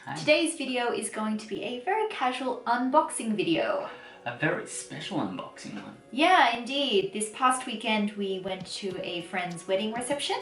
Hi. Today's video is going to be a very casual unboxing video. A very special unboxing one. Yeah, indeed. This past weekend we went to a friend's wedding reception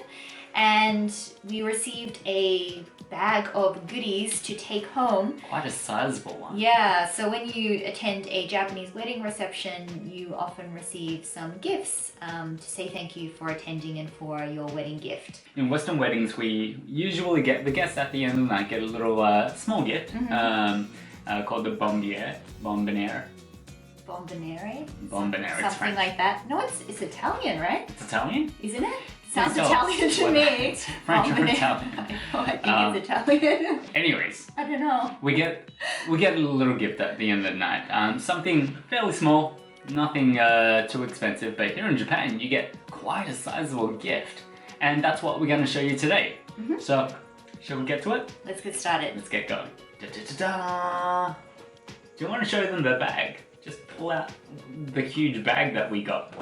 and we received a bag of goodies to take home. Quite a sizable one. Yeah, so when you attend a Japanese wedding reception, you often receive some gifts to say thank you for attending and for your wedding gift. In Western weddings, we usually get the guests at the end of the night get a little small gift called the bomboniere. Bombonere? Bombonere, it's Something French. like that. No, it's Italian, right? It's Italian? Isn't it? Sounds So, Italian to what- me. it's French or Bombonere. Italian? I think it's Italian. Anyways, I don't know. we get a little gift at the end of the night. Something fairly small, nothing too expensive, but here in Japan you get quite a sizable gift. And that's what we're going to show you today. So, shall we get to it? Let's get started. Let's get going. Da-da-da-da. Do you want to show them the bag? Just pull out the huge bag that we got.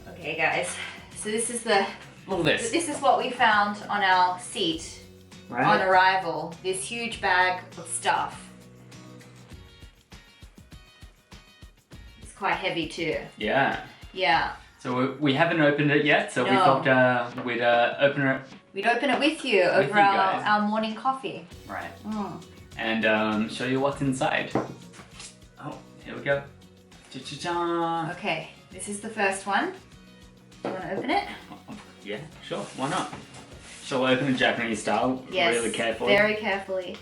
Okay, guys. So this is the Look at this. this is what we found on our seat on Right? arrival. This huge bag of stuff. It's quite heavy too. Yeah. Yeah. So we haven't opened it yet, so we No. thought we'd open it. We'd open it with you over you guys. our morning coffee. Right. Mm. And show you what's inside. Oh, here we go. Cha-cha-cha. Okay, this is the first one. Do you want to open it? Yeah, sure. Why not? Shall we open it Japanese style? Yes. Really carefully. Very carefully.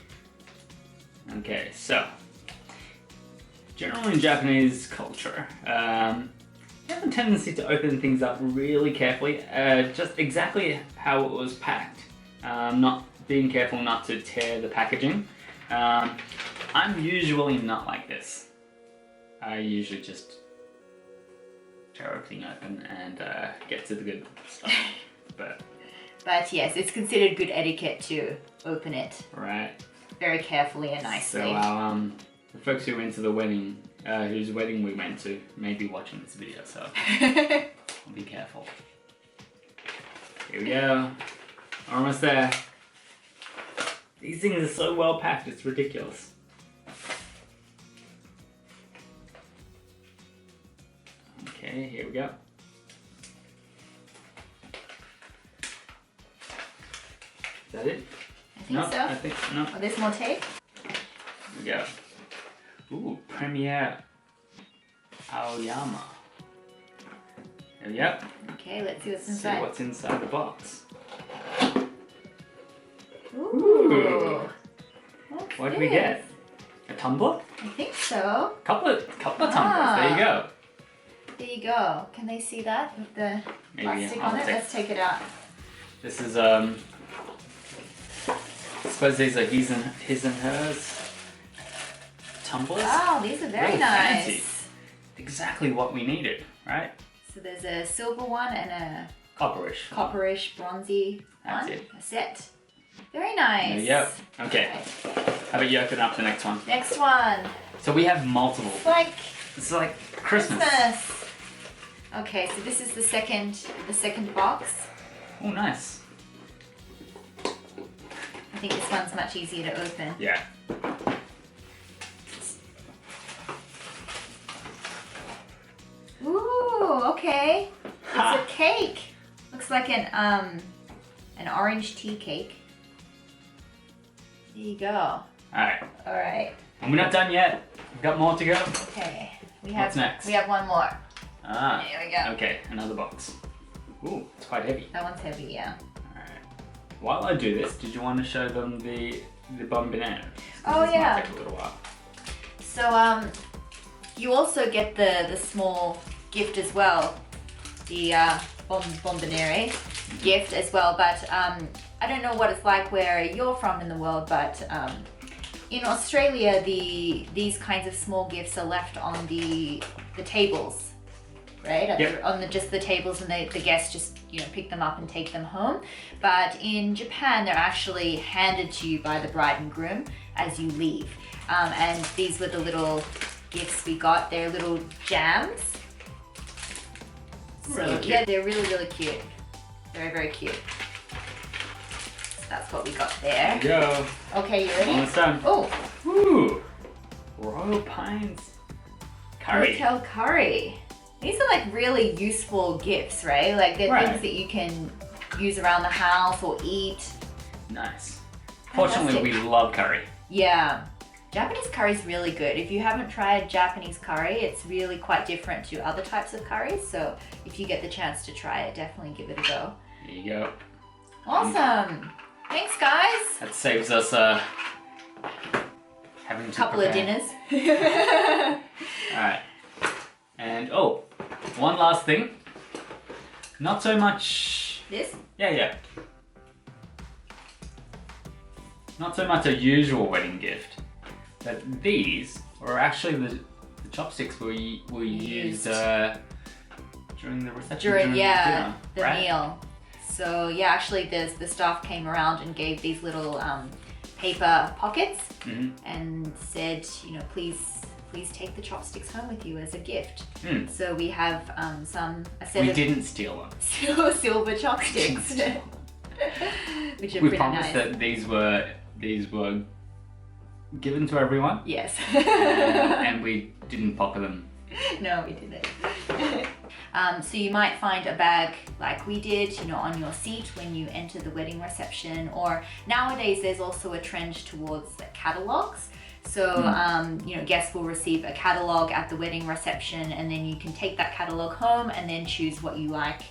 Okay, so generally in Japanese culture, you have a tendency to open things up really carefully, just exactly how it was packed. Not being careful not to tear the packaging. I'm usually not like this. I usually just tear everything open and get to the good stuff. But Yes, it's considered good etiquette to open it right. very carefully and nicely. So the folks who went to the wedding, whose wedding we went to, may be watching this video, so be careful. Here we go. Almost there. These things are so well packed, it's ridiculous. Okay, here we go. Is that it? I think No, so. I think no. Oh, there's more tape? Here we go. Ooh, Premier Aoyama. There we go. Okay, let's see what's See inside. what's inside the box. Ooh. What's What did we this? get? A tumbler? I think so. Couple of tumblers. There you go. There you go. Can they see that with the Maybe plastic I'll on it? take- Let's take it out. This is I suppose these are his and hers tumblers. Wow, these are very Really nice. fancy. Exactly what we needed, right? So there's a silver one and a Copperish. copperish bronzy That's one. it. A set. Very nice. There you go. Okay. How about you open up the next one? Next one. So we have multiple. It's like It's like Christmas. Christmas. Okay, so this is the second box. Oh, nice. I think this one's much easier to open. Yeah. Ooh, okay. Ha. It's a cake. Looks like an orange tea cake. There you go. Alright. All right. And we're not done yet. We've got more to go. Okay. What's next? We have one more. Ah. There we go. Okay, another box. Ooh, it's quite heavy. That one's heavy, yeah. Alright. While I do this, did you want to show them the bombonere? Oh, This yeah. might take a little while. So you also get the small gift as well, the bombonere gift as well. But I don't know what it's like where you're from in the world, but in Australia, these kinds of small gifts are left on the tables, right? Yep. On just the tables, and the guests just pick them up and take them home. But in Japan, they're actually handed to you by the bride and groom as you leave. And these were the little gifts we got. They're little jams. So Really cute. yeah, they're really, really cute. Very, very cute. that's what we got there. There you go. Okay, you ready? Almost done. Oh, Ooh. Royal Pines curry. hotel curry. These are like really useful gifts, right? Like they're Right. things that you can use around the house or eat. Nice. Fortunately, Fantastic. we love curry. Yeah. Japanese curry is really good. If you haven't tried Japanese curry, it's really quite different to other types of curries. So if you get the chance to try it, definitely give it a go. There you go. Awesome. Thanks, guys. That saves us having to Couple of prepare. dinners. Alright. And oh, one last thing. Not so much. This? Yeah. Not so much a usual wedding gift, but these were actually the chopsticks we used during the reception. During the yeah, dinner, the right? meal. So yeah, actually the staff came around and gave these little paper pockets Mhm. and said, you know, please take the chopsticks home with you as a gift. Mm. So we have a set We of didn't steal them. silver chopsticks, which are We pretty promised nice. that these were given to everyone, Yes. and we didn't pocket them. No, we didn't. So you might find a bag like we did, you know, on your seat when you enter the wedding reception, or nowadays there's also a trend towards the catalogs. So, you know, guests will receive a catalog at the wedding reception, and then you can take that catalog home and then choose what you like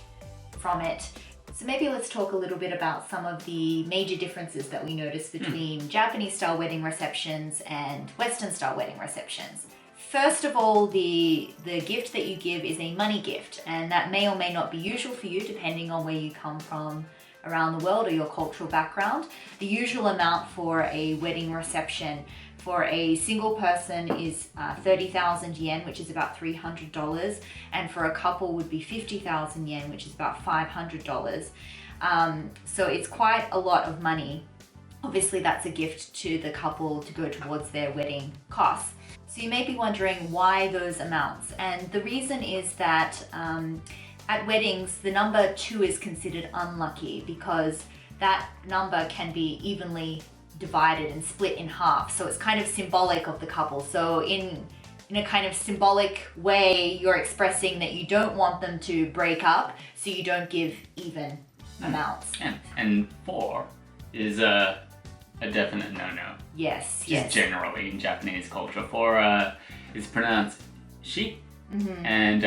from it. So maybe let's talk a little bit about some of the major differences that we notice between Japanese style wedding receptions and Western style wedding receptions. First of all, the gift that you give is a money gift, and that may or may not be usual for you depending on where you come from around the world or your cultural background. The usual amount for a wedding reception for a single person is 30,000 yen, which is about $300, and for a couple would be 50,000 yen, which is about $500. So it's quite a lot of money. Obviously, that's a gift to the couple to go towards their wedding costs. So you may be wondering why those amounts, and the reason is that at weddings, the number 2 is considered unlucky because that number can be evenly divided and split in half. So it's kind of symbolic of the couple. So in a kind of symbolic way, you're expressing that you don't want them to break up, so you don't give even amounts. And 4 is a definite no-no. Yes, Just yes. generally in Japanese culture. 4 is pronounced shi, and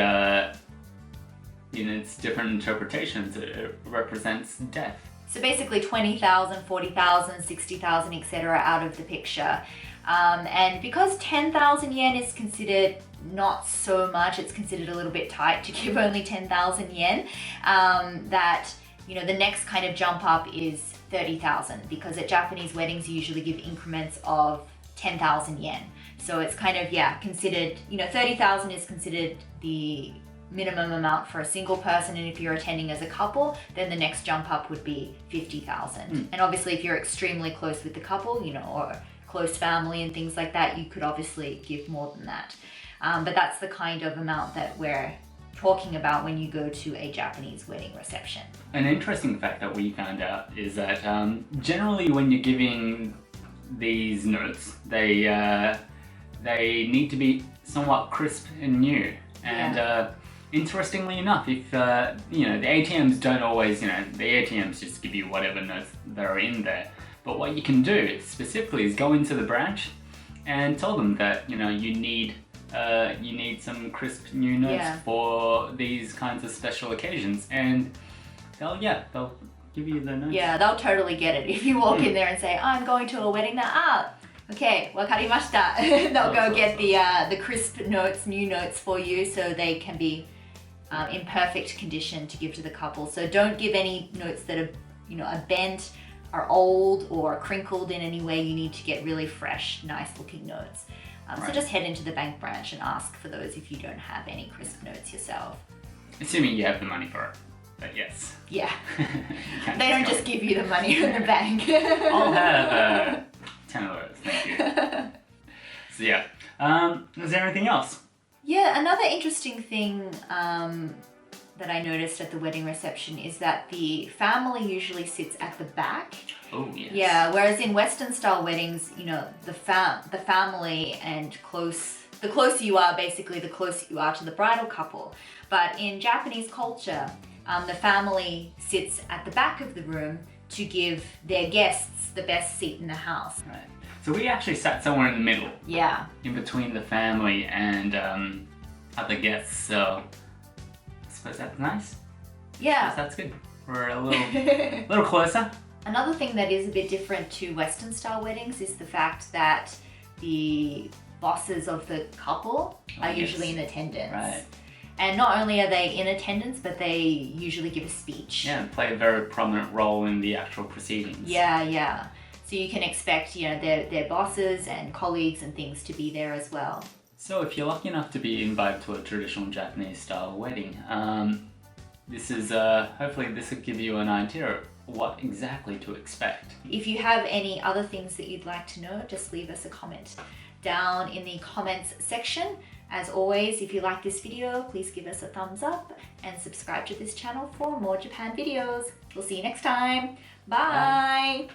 in its different interpretations, it represents death. So basically 20,000, 40,000, 60,000, etc. out of the picture. And because 10,000 yen is considered not so much, it's considered a little bit tight to give only 10,000 yen, that, you know, the next kind of jump up is 30,000, because at Japanese weddings you usually give increments of 10,000 yen. So it's kind of, yeah, considered, you know, 30,000 is considered the minimum amount for a single person, and if you're attending as a couple, then the next jump up would be 50,000. And obviously if you're extremely close with the couple, you know, or close family and things like that, you could obviously give more than that. But that's the kind of amount that we're talking about when you go to a Japanese wedding reception. An interesting fact that we found out is that generally when you're giving these notes, they need to be somewhat crisp and new. And interestingly enough, if you know, the ATMs don't always, you know, the ATMs just give you whatever notes that are in there. But what you can do specifically is go into the branch and tell them that, you know, you need some crisp new notes for these kinds of special occasions, and they'll give you the notes. Yeah, they'll totally get it. If you walk in there and say, I'm going to a wedding now, okay, wakarimashita. They'll go get the crisp notes, new notes for you, so they can be in perfect condition to give to the couple. So don't give any notes that are, you know, are bent, are old, or crinkled in any way. You need to get really fresh, nice looking notes. So just head into the bank branch and ask for those if you don't have any crisp notes yourself. Assuming you have the money for it, but yes. Yeah. You They don't just give you the money in the bank. I'll have 10 of those, thank you. So yeah, is there anything else? Yeah, another interesting thing that I noticed at the wedding reception is that the family usually sits at the back. Oh, yes. Yeah, whereas in Western style weddings, you know, the family and the closer you are, basically, the closer you are to the bridal couple. But in Japanese culture, the family sits at the back of the room to give their guests the best seat in the house. Right. So we actually sat somewhere in the middle, Yeah. in between the family and other guests. So I suppose that's nice. Yeah. That's good. We're a little closer. Another thing that is a bit different to Western style weddings is the fact that the bosses of the couple are usually in attendance. Right. And not only are they in attendance, but they usually give a speech. Yeah, and play a very prominent role in the actual proceedings. Yeah. So you can expect, you know, their bosses and colleagues and things to be there as well. So if you're lucky enough to be invited to a traditional Japanese style wedding, this is hopefully this will give you an idea of what exactly to expect. If you have any other things that you'd like to know, just leave us a comment down in the comments section. As always, if you like this video, please give us a thumbs up and subscribe to this channel for more Japan videos. We'll see you next time. Bye.